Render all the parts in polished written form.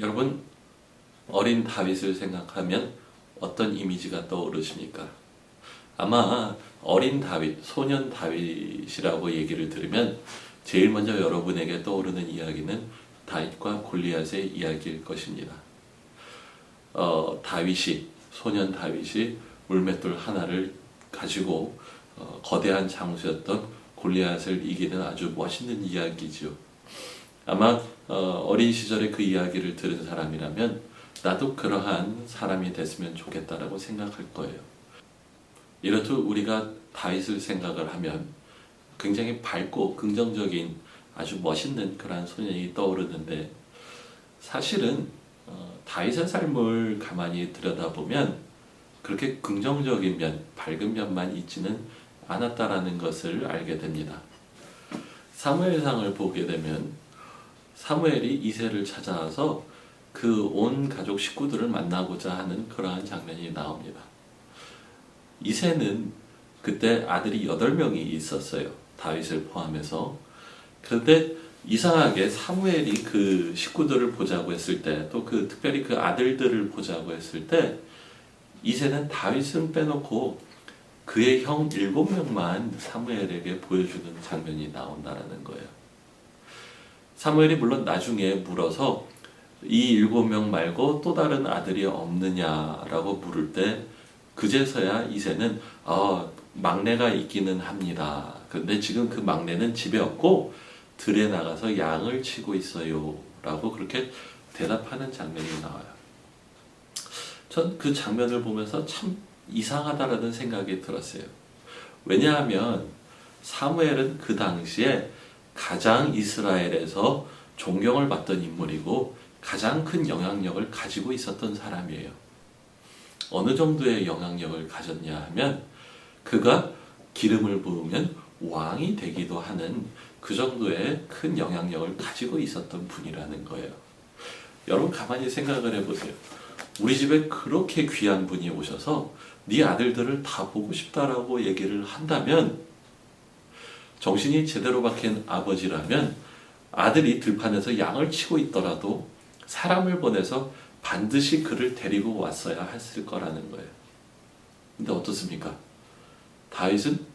여러분, 어린 다윗을 생각하면 어떤 이미지가 떠오르십니까? 아마 어린 다윗, 소년 다윗이라고 얘기를 들으면 제일 먼저 여러분에게 떠오르는 이야기는 다윗과 골리앗의 이야기일 것입니다. 소년 다윗이 물맷돌 하나를 가지고 거대한 장수였던 골리앗을 이기는 아주 멋있는 이야기지요. 아마 어린 시절에 그 이야기를 들은 사람이라면 나도 그러한 사람이 됐으면 좋겠다라고 생각할 거예요. 이렇듯 우리가 다윗을 생각을 하면 굉장히 밝고 긍정적인 아주 멋있는 그러한 소년이 떠오르는데, 사실은 다윗의 삶을 가만히 들여다보면 그렇게 긍정적인 면, 밝은 면만 있지는 않았다라는 것을 알게 됩니다. 사무엘상을 보게 되면 사무엘이 이새를 찾아와서 그 온 가족 식구들을 만나고자 하는 그러한 장면이 나옵니다. 이새는 그때 아들이 8명이 있었어요. 다윗을 포함해서. 그런데 이상하게 사무엘이 그 식구들을 보자고 했을 때, 또 특별히 그 아들들을 보자고 했을 때, 이새는 다윗은 빼놓고 그의 형 7명만 사무엘에게 보여주는 장면이 나온다는 거예요. 사무엘이 물론 나중에 물어서 이 7명 말고 또 다른 아들이 없느냐라고 물을 때, 그제서야 이새는 막내가 있기는 합니다. 그런데 지금 그 막내는 집에 없고 들에 나가서 양을 치고 있어요 라고 그렇게 대답하는 장면이 나와요. 전 그 장면을 보면서 참 이상하다라는 생각이 들었어요. 왜냐하면 사무엘은 그 당시에 가장 이스라엘에서 존경을 받던 인물이고 가장 큰 영향력을 가지고 있었던 사람이에요. 어느 정도의 영향력을 가졌냐 하면 그가 기름을 부으면 왕이 되기도 하는 그 정도의 큰 영향력을 가지고 있었던 분이라는 거예요. 여러분, 가만히 생각을 해보세요. 우리 집에 그렇게 귀한 분이 오셔서 네 아들들을 다 보고 싶다라고 얘기를 한다면, 정신이 제대로 박힌 아버지라면 아들이 들판에서 양을 치고 있더라도 사람을 보내서 반드시 그를 데리고 왔어야 했을 거라는 거예요. 근데 어떻습니까? 다윗은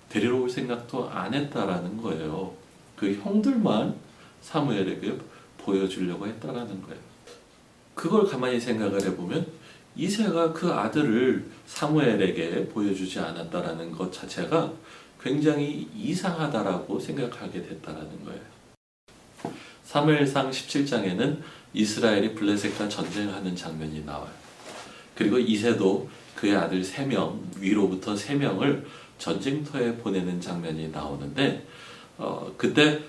데리러 올 생각도 안 했다라는 거예요. 그 형들만 사무엘에게 보여주려고 했다라는 거예요. 그걸 가만히 생각을 해보면 이새가 그 아들을 사무엘에게 보여주지 않았다라는 것 자체가 굉장히 이상하다라고 생각하게 됐다라는 거예요. 사무엘상 17장에는 이스라엘이 블레셋과 전쟁하는 장면이 나와요. 그리고 이새도 그의 아들 3명, 위로부터 3명을 전쟁터에 보내는 장면이 나오는데, 그때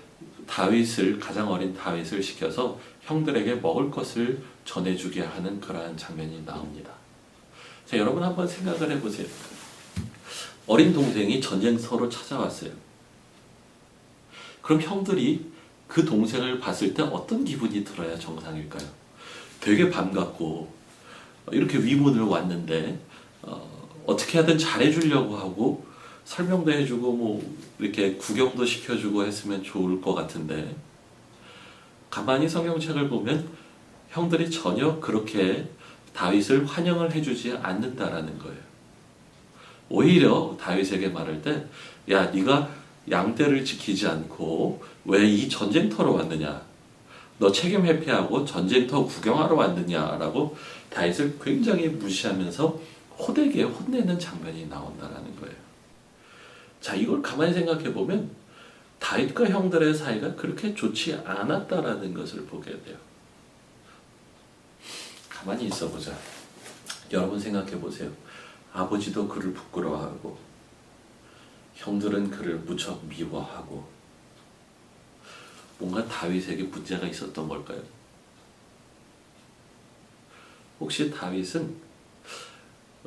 가장 어린 다윗을 시켜서 형들에게 먹을 것을 전해주게 하는 그러한 장면이 나옵니다. 자, 여러분 한번 생각을 해보세요. 어린 동생이 전쟁터로 찾아왔어요. 그럼 형들이 그 동생을 봤을 때 어떤 기분이 들어야 정상일까요? 되게 반갑고, 이렇게 위문을 왔는데 어떻게 하든 잘해주려고 하고 설명도 해주고 이렇게 구경도 시켜주고 했으면 좋을 것 같은데, 가만히 성경책을 보면 형들이 전혀 그렇게 다윗을 환영을 해주지 않는다라는 거예요. 오히려 다윗에게 말할 때, 야, 네가 양떼를 지키지 않고 왜 이 전쟁터로 왔느냐? 너 책임 회피하고 전쟁터 구경하러 왔느냐라고 다윗을 굉장히 무시하면서 호되게 혼내는 장면이 나온다라는 거예요. 자, 이걸 가만히 생각해 보면 다윗과 형들의 사이가 그렇게 좋지 않았다라는 것을 보게 돼요. 가만히 있어 보자. 여러분 생각해 보세요. 아버지도 그를 부끄러워하고 형들은 그를 무척 미워하고, 뭔가 다윗에게 문제가 있었던 걸까요? 혹시 다윗은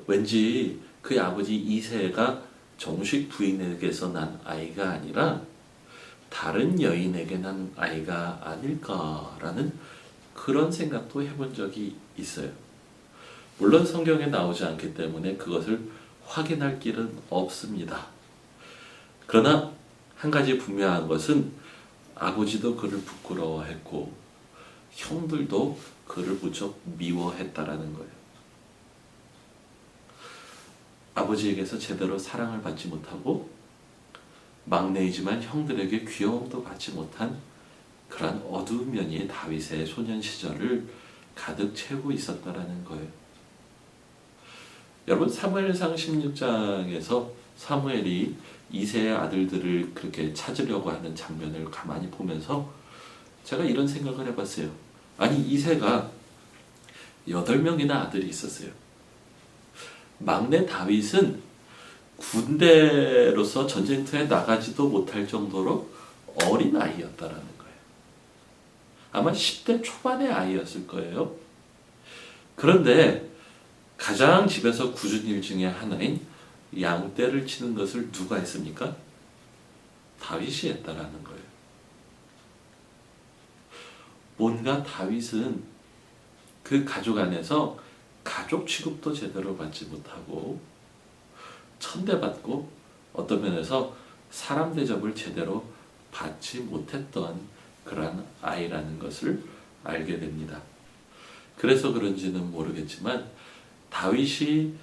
왠지 그의 아버지 이새가 정식 부인에게서 난 아이가 아니라 다른 여인에게 난 아이가 아닐까라는 그런 생각도 해본 적이 있어요. 물론 성경에 나오지 않기 때문에 그것을 확인할 길은 없습니다. 그러나 한 가지 분명한 것은 아버지도 그를 부끄러워했고 형들도 그를 무척 미워했다라는 거예요. 아버지에게서 제대로 사랑을 받지 못하고 막내이지만 형들에게 귀여움도 받지 못한 그러한 어두운 면이 다윗의 소년 시절을 가득 채우고 있었다라는 거예요. 여러분, 사무엘상 16장에서 사무엘이 이새의 아들들을 그렇게 찾으려고 하는 장면을 가만히 보면서 제가 이런 생각을 해봤어요. 아니, 이새가 8명이나 아들이 있었어요. 막내 다윗은 군대로서 전쟁터에 나가지도 못할 정도로 어린 아이였다라는 거예요. 아마 10대 초반의 아이였을 거예요. 그런데 가장 집에서 굳은 일 중에 하나인 양떼를 치는 것을 누가 했습니까? 다윗이 했다라는 거예요. 뭔가 다윗은 그 가족 안에서 가족 취급도 제대로 받지 못하고 천대받고 어떤 면에서 사람 대접을 제대로 받지 못했던 그러한 아이라는 것을 알게 됩니다. 그래서 그런지는 모르겠지만 다윗이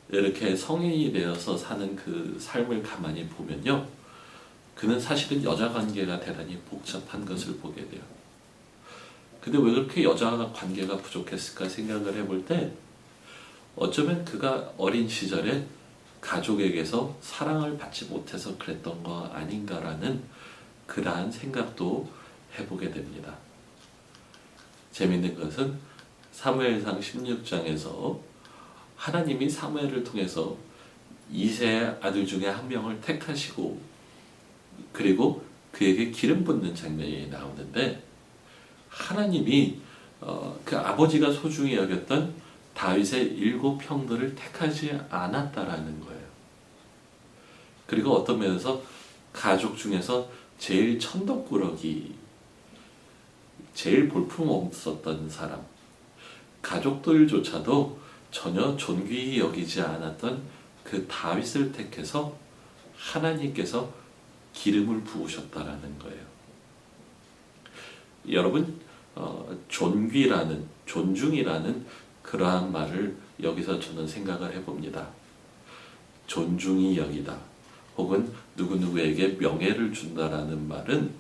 이렇게 성인이 되어서 사는 그 삶을 가만히 보면요, 그는 사실은 여자 관계가 대단히 복잡한 것을 보게 돼요. 근데 왜 그렇게 여자 관계가 부족했을까 생각을 해볼 때 어쩌면 그가 어린 시절에 가족에게서 사랑을 받지 못해서 그랬던 거 아닌가라는 그러한 생각도 해보게 됩니다. 재밌는 것은 사무엘상 16장에서 하나님이 사무엘을 통해서 이새의 아들 중에 한 명을 택하시고 그리고 그에게 기름 붓는 장면이 나오는데 하나님이 그 아버지가 소중히 여겼던 다윗의 7 형들을 택하지 않았다라는 거예요. 그리고 어떤 면에서 가족 중에서 제일 천덕꾸러기, 제일 볼품없었던 사람, 가족들조차도 전혀 존귀히 여기지 않았던 그 다윗을 택해서 하나님께서 기름을 부으셨다라는 거예요. 여러분, 존귀라는, 존중이라는 그러한 말을 여기서 저는 생각을 해봅니다. 존중이 여기다, 혹은 누구누구에게 명예를 준다라는 말은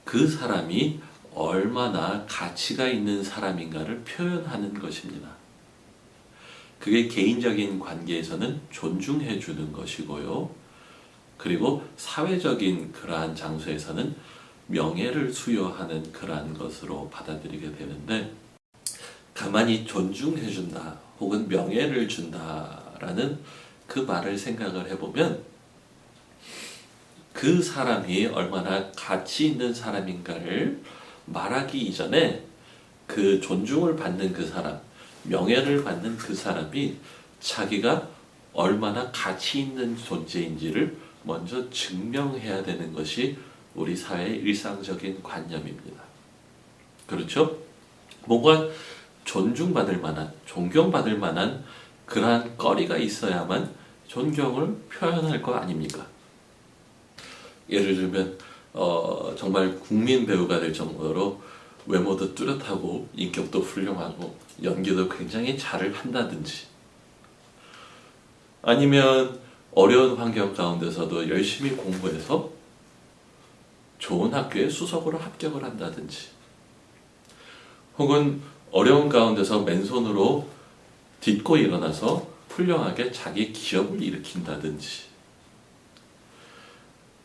그 사람이 얼마나 가치가 있는 사람인가를 표현하는 것입니다. 그게 개인적인 관계에서는 존중해 주는 것이고요. 그리고 사회적인 그러한 장소에서는 명예를 수여하는 그러한 것으로 받아들이게 되는데, 가만히 존중해 준다 혹은 명예를 준다라는 그 말을 생각을 해보면 그 사람이 얼마나 가치 있는 사람인가를 말하기 이전에 그 존중을 받는 그 사람, 명예를 받는 그 사람이 자기가 얼마나 가치 있는 존재인지를 먼저 증명해야 되는 것이 우리 사회의 일상적인 관념입니다. 그렇죠? 뭔가 존중받을 만한, 존경받을 만한 그러한 거리가 있어야만 존경을 표현할 거 아닙니까? 예를 들면 정말 국민 배우가 될 정도로 외모도 뚜렷하고 인격도 훌륭하고 연기도 굉장히 잘 한다든지, 아니면 어려운 환경 가운데서도 열심히 공부해서 좋은 학교에 수석으로 합격을 한다든지, 혹은 어려운 가운데서 맨손으로 딛고 일어나서 훌륭하게 자기 기업을 일으킨다든지,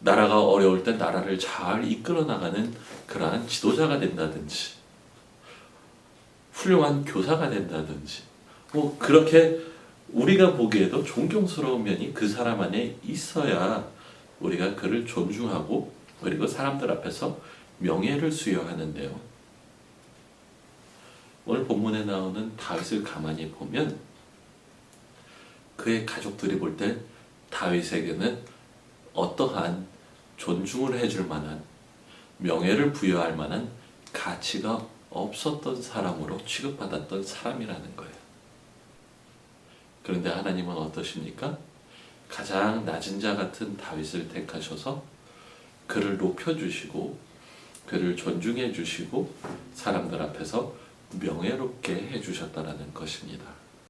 나라가 어려울 때 나라를 잘 이끌어 나가는 그러한 지도자가 된다든지, 훌륭한 교사가 된다든지, 뭐 그렇게 우리가 보기에도 존경스러운 면이 그 사람 안에 있어야 우리가 그를 존중하고 그리고 사람들 앞에서 명예를 수여하는데요. 오늘 본문에 나오는 다윗을 가만히 보면 그의 가족들이 볼 때 다윗에게는 어떠한 존중을 해줄 만한, 명예를 부여할 만한 가치가 없었던 사람으로 취급받았던 사람이라는 거예요. 그런데 하나님은 어떠십니까? 가장 낮은 자 같은 다윗을 택하셔서 그를 높여주시고 그를 존중해 주시고 사람들 앞에서 명예롭게 해 주셨다라는 것입니다.